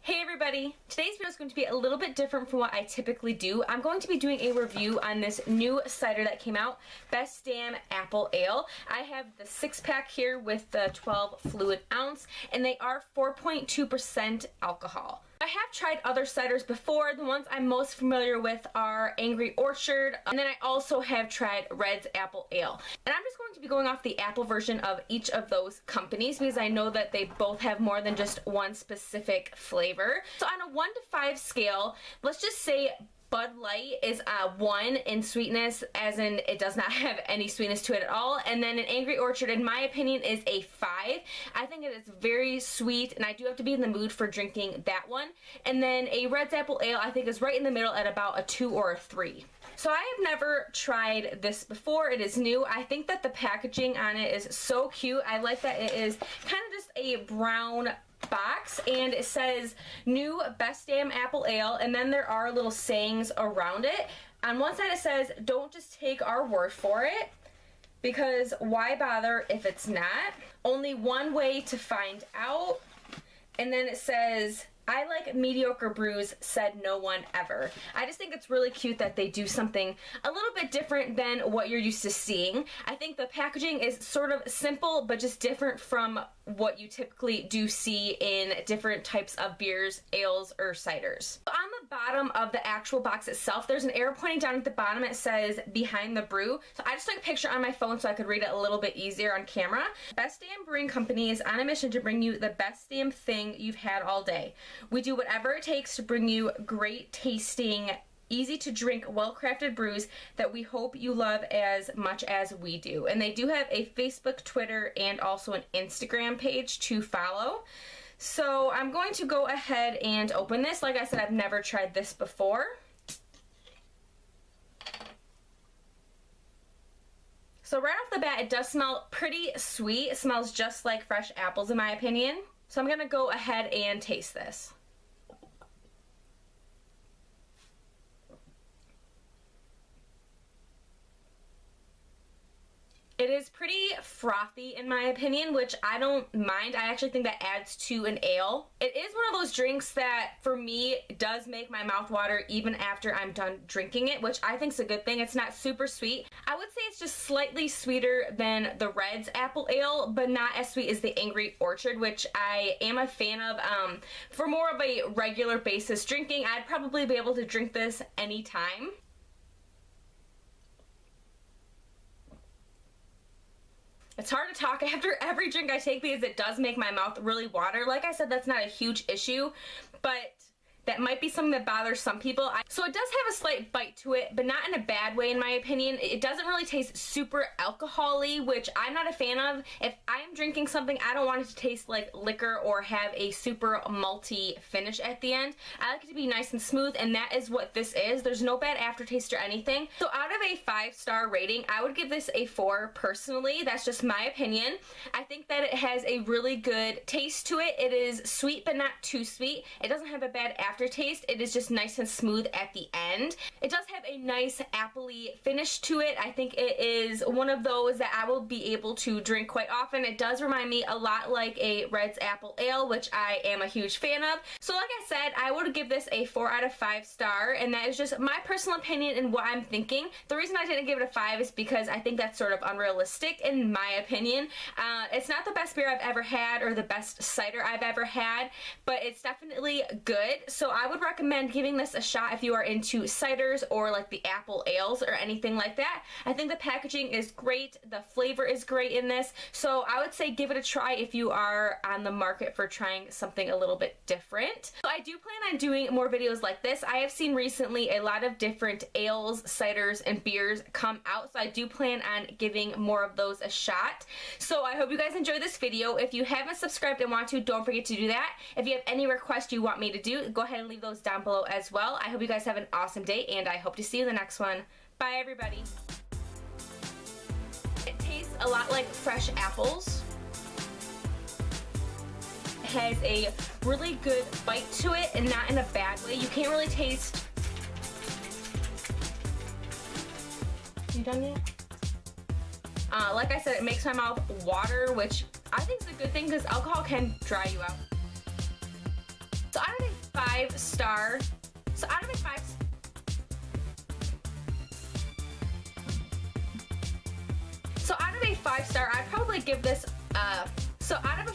Hey everybody! Today's video is going to be a little bit different from what I typically do. I'm going to be doing a review on this new cider that came out, Best Damn Apple Ale. I have the 6-pack here with the 12 fluid ounce, and they are 4.2% alcohol. I have tried other ciders before. The ones I'm most familiar with are Angry Orchard, and then I also have tried Red's Apple Ale. And I'm just going to be going off the apple version of each of those companies because I know that they both have more than just one specific flavor. So on a 1 to 5 scale, let's just say Bud Light is a 1 in sweetness, as in it does not have any sweetness to it at all. And then an Angry Orchard, in my opinion, is a 5. I think it is very sweet, and I do have to be in the mood for drinking that one. And then a Red's Apple Ale, I think, is right in the middle at about a 2 or a 3. So I have never tried this before. It is new. I think that the packaging on it is so cute. I like that it is kind of just a brown box, and it says new Best Damn Apple Ale, and then there are little sayings around it. On one side it says, don't just take our word for it, because why bother if it's not? Only one way to find out. And then it says, I like mediocre brews, said no one ever. I just think it's really cute that they do something a little bit different than what you're used to seeing. I think the packaging is sort of simple, but just different from what you typically do see in different types of beers, ales, or ciders. On the bottom of the actual box itself, there's an arrow pointing down at the bottom. It says behind the brew. So I just took a picture on my phone so I could read it a little bit easier on camera. Best Damn Brewing Company is on a mission to bring you the best damn thing you've had all day. We do whatever it takes to bring you great tasting, easy to drink, well-crafted brews that we hope you love as much as we do. And they do have a Facebook, Twitter, and also an Instagram page to follow. So I'm going to go ahead and open this. Like I said, I've never tried this before. So right off the bat, it does smell pretty sweet. It smells just like fresh apples in my opinion. So I'm gonna go ahead and taste this. It is pretty frothy in my opinion, which I don't mind. I actually think that adds to an ale. It is one of those drinks that for me does make my mouth water even after I'm done drinking it, which I think is a good thing. It's not super sweet. I would say it's just slightly sweeter than the Red's Apple Ale, but not as sweet as the Angry Orchard, which I am a fan of. For more of a regular basis drinking, I'd probably be able to drink this anytime. It's hard to talk after every drink I take because it does make my mouth really water. Like I said, that's not a huge issue, but that might be something that bothers some people. So it does have a slight bite to it, but not in a bad way in my opinion. It doesn't really taste super alcohol-y, which I'm not a fan of. If I'm drinking something, I don't want it to taste like liquor or have a super malty finish at the end. I like it to be nice and smooth, and that is what this is. There's no bad aftertaste or anything. So out of a 5-star rating, I would give this a 4 personally. That's just my opinion. I think that it has a really good taste to it. It is sweet, but not too sweet. It doesn't have a bad aftertaste. It is just nice and smooth at the end. It does have a nice appley finish to it. I think it is one of those that I will be able to drink quite often. It does remind me a lot like a Red's Apple Ale, which I am a huge fan of. So like I said, I would give this a 4 out of 5 star, and that is just my personal opinion and what I'm thinking. The reason I didn't give it a 5 is because I think that's sort of unrealistic in my opinion. It's not the best beer I've ever had or the best cider I've ever had, but it's definitely good. So I would recommend giving this a shot if you are into ciders or like the apple ales or anything like that. I think the packaging is great. The flavor is great in this. So I would say give it a try if you are on the market for trying something a little bit different. So I do plan on doing more videos like this. I have seen recently a lot of different ales, ciders, and beers come out. So I do plan on giving more of those a shot. So I hope you guys enjoyed this video. If you haven't subscribed and want to, don't forget to do that. If you have any requests you want me to do, go ahead and leave those down below as well. I hope you guys have an awesome day, and I hope to see you in the next one. Bye everybody. It tastes a lot like fresh apples. It has a really good bite to it, and not in a bad way. You can't really taste... You done yet? Like I said, it makes my mouth water, which I think is a good thing because alcohol can dry you out. So I don't think 5-star. So out of a 5 So out of a 5-star, I'd probably give this so out of